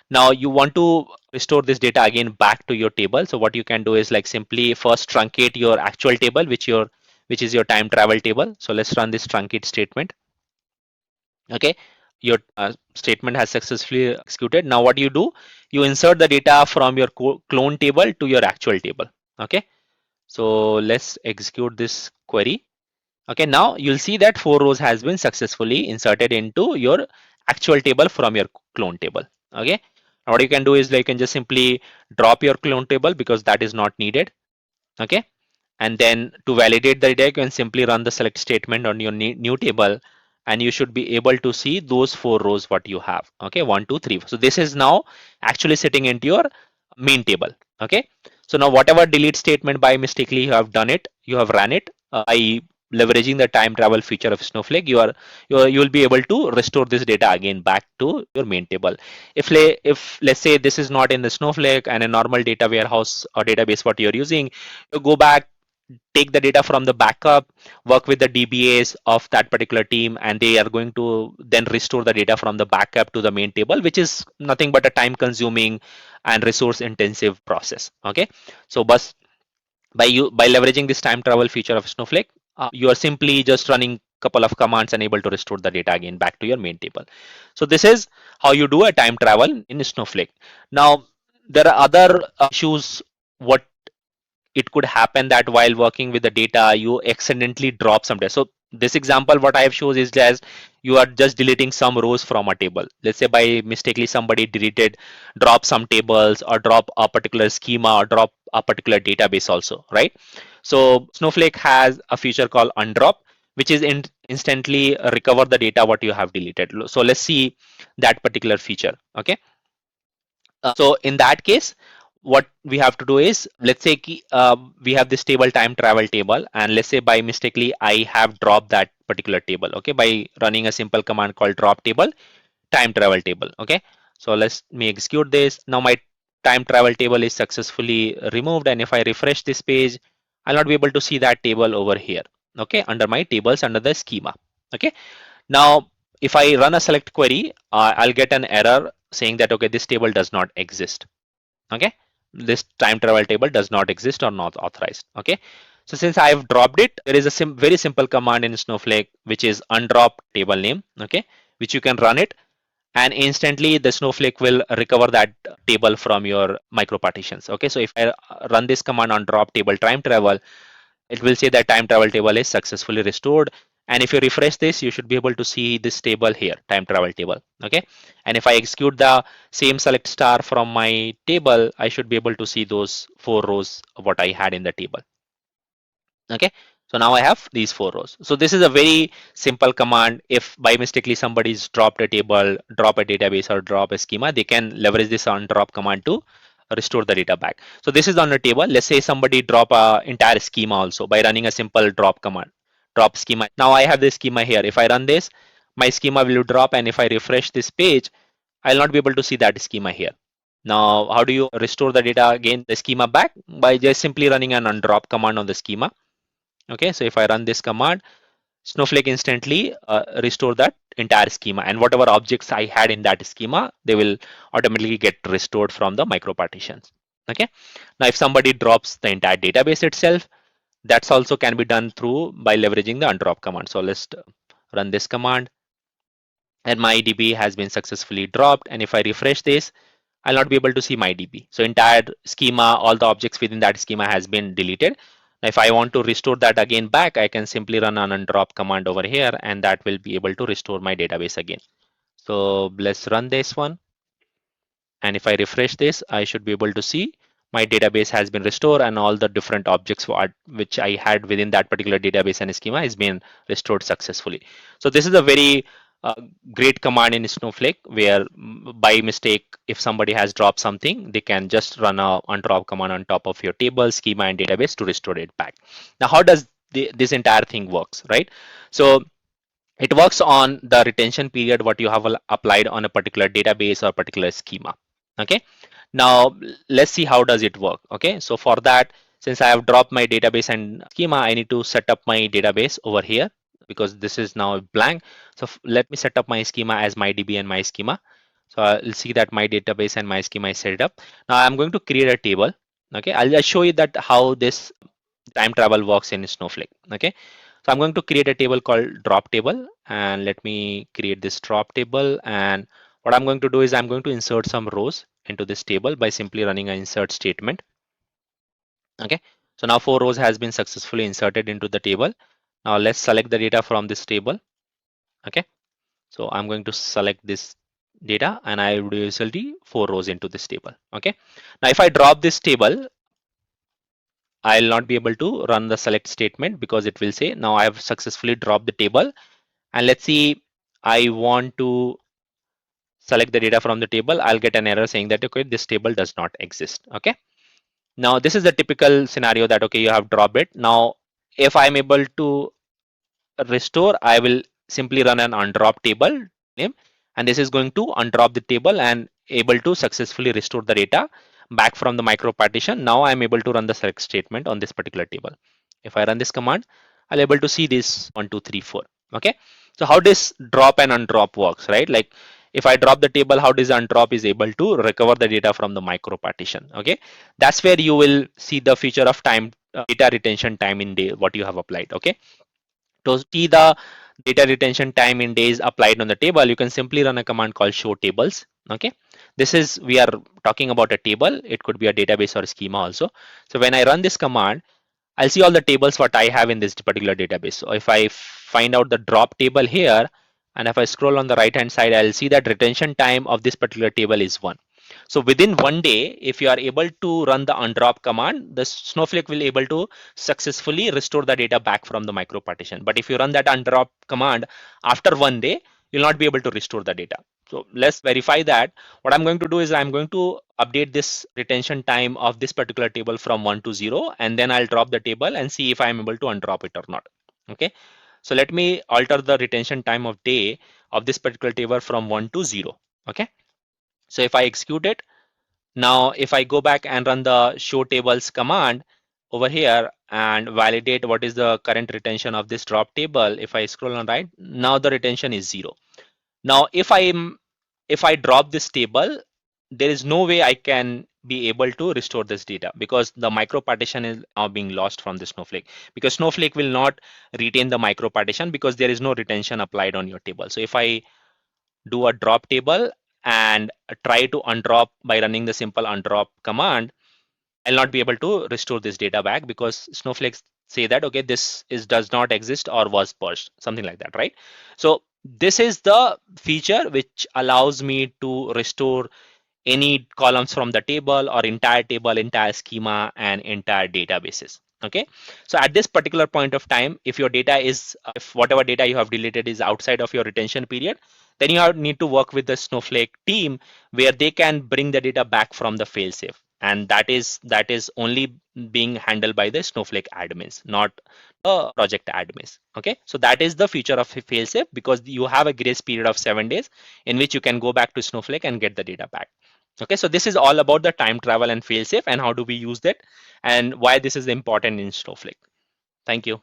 Now you want to restore this data again back to your table. So what you can do is like simply first truncate your actual table, which is your time travel table. So let's run this truncate statement. Okay, your statement has successfully executed. Now what you do, you insert the data from your clone table to your actual table. Okay, so let's execute this query. Okay, now you'll see that 4 rows has been successfully inserted into your actual table from your clone table. Okay, now what you can do is like you can just simply drop your clone table because that is not needed. Okay, and then to validate the data you can simply run the select statement on your new table, and you should be able to see those 4 rows what you have. Okay, 1 2 3, so this is now actually sitting into your main table. Okay, so now whatever delete statement by mistakenly you have done it, you have run it by leveraging the time travel feature of Snowflake, you will be able to restore this data again back to your main table. If let's say this is not in the Snowflake and a normal data warehouse or database what you're using, you go back, take the data from the backup, work with the DBAs of that particular team, and they are going to then restore the data from the backup to the main table, which is nothing but a time consuming and resource intensive process. Okay, so but by leveraging this time travel feature of Snowflake, you are simply just running couple of commands and able to restore the data again back to your main table. So this is how you do a time travel in Snowflake. Now there are other issues. What it could happen that while working with the data you accidentally drop some data. So this example what I have shows is as you are just deleting some rows from a table. Let's say by mistakenly somebody drop some tables or drop a particular schema or drop a particular database also, right? So Snowflake has a feature called UNDROP, which is instantly recover the data what you have deleted. So let's see that particular feature. Okay, so in that case, what we have to do is, let's say we have this table time travel table, and let's say by mistakenly I have dropped that particular table. Okay, by running a simple command called drop table time travel table. Okay, so let's me execute this. Now my time travel table is successfully removed, and if I refresh this page, I'll not be able to see that table over here. Okay, under my tables under the schema. Okay, now if I run a select query, I'll get an error saying that okay, this table does not exist. Okay, this time travel table does not exist or not authorized. Okay, so since I have dropped it, there is a very simple command in Snowflake which is undrop table name. Okay, which you can run it, and instantly the Snowflake will recover that table from your micro partitions. Okay, so if I run this command on drop table time travel, it will say that time travel table is successfully restored. And if you refresh this, you should be able to see this table here, time travel table. Okay, and if I execute the same select star from my table, I should be able to see those 4 rows of what I had in the table. Okay, so now I have these 4 rows. So this is a very simple command. If by mistakenly somebody's dropped a table, drop a database, or drop a schema, they can leverage this on drop command to restore the data back. So this is on the table. Let's say somebody drop a entire schema also by running a simple drop command, drop schema. Now I have this schema here. If I run this, my schema will drop, and if I refresh this page, I'll not be able to see that schema here. Now, how do you restore the data again, the schema back? By just simply running an undrop command on the schema. Okay, so if I run this command, Snowflake instantly restore that entire schema, and whatever objects I had in that schema, they will automatically get restored from the micro partitions. Okay, now if somebody drops the entire database itself, that's also can be done through by leveraging the undrop command. So let's run this command, and my DB has been successfully dropped, and if I refresh this, I'll not be able to see my DB. So entire schema, all the objects within that schema has been deleted. Now, if I want to restore that again back, I can simply run an undrop command over here, and that will be able to restore my database again. So let's run this one. And if I refresh this, I should be able to see my database has been restored, and all the different objects which I had within that particular database and schema has been restored successfully. So this is a very uh, great command in Snowflake where by mistake, if somebody has dropped something, they can just run a undrop command on top of your table, schema, and database to restore it back. Now, how does this entire thing works, right? So it works on the retention period what you have applied on a particular database or particular schema. Okay, now let's see how does it work. Okay, so for that, since I have dropped my database and schema, I need to set up my database over here because this is now blank. So let me set up my schema as my DB and my schema. So I'll see that my database and my schema is set up. Now I'm going to create a table. Okay, I'll just show you that how this time travel works in Snowflake. Okay, so I'm going to create a table called drop table, and let me create this drop table. And what I'm going to do is I'm going to insert some rows into this table by simply running an insert statement. Okay, so now 4 rows has been successfully inserted into the table. Now let's select the data from this table. Okay, so I'm going to select this data and I will result the 4 rows into this table. Okay, now if I drop this table, I'll not be able to run the select statement because it will say now I have successfully dropped the table. And let's see, I want to select the data from the table. I'll get an error saying that okay, this table does not exist. Okay, now this is the typical scenario that okay, you have dropped it. Now if I'm able to restore, I will simply run an undrop table name, and this is going to undrop the table and able to successfully restore the data back from the micro partition. Now I'm able to run the select statement on this particular table. If I run this command, I'll able to see this 1 2 3 4. Okay, so how this drop and undrop works, right? Like if I drop the table, how does undrop is able to recover the data from the micro partition? Okay, that's where you will see the feature of time data retention time in day what you have applied. Okay, to see the data retention time in days applied on the table, you can simply run a command called show tables. Okay, this is we are talking about a table. It could be a database or a schema also. So when I run this command, I'll see all the tables what I have in this particular database. So if I find out the drop table here, and if I scroll on the right hand side, I'll see that retention time of this particular table is 1. So within 1 day, if you are able to run the undrop command, the Snowflake will able to successfully restore the data back from the micro partition. But if you run that undrop command after 1 day, you'll not be able to restore the data. So let's verify that. What I'm going to do is I'm going to update this retention time of this particular table from 1 to 0, and then I'll drop the table and see if I'm able to undrop it or not. Okay. So let me alter the retention time of day of this particular table from 1 to 0. Okay. So if I execute it, now if I go back and run the show tables command over here and validate what is the current retention of this drop table, if I scroll on right, now the retention is 0. Now if I drop this table, there is no way I can be able to restore this data because the micro partition is now being lost from the Snowflake, because Snowflake will not retain the micro partition because there is no retention applied on your table. So if I do a drop table and try to undrop by running the simple undrop command, I'll not be able to restore this data back because Snowflake say that okay, this is does not exist or was purged, something like that, right? So this is the feature which allows me to restore any columns from the table or entire table, entire schema, and entire databases. Okay, so at this particular point of time, if your data is if whatever data you have deleted is outside of your retention period, then you need to work with the Snowflake team where they can bring the data back from the failsafe, and that is only being handled by the Snowflake admins, not the project admins. Okay, so that is the feature of failsafe, because you have a grace period of 7 days in which you can go back to Snowflake and get the data back. Okay, so this is all about the time travel and failsafe and how do we use that and why this is important in Snowflake. Thank you.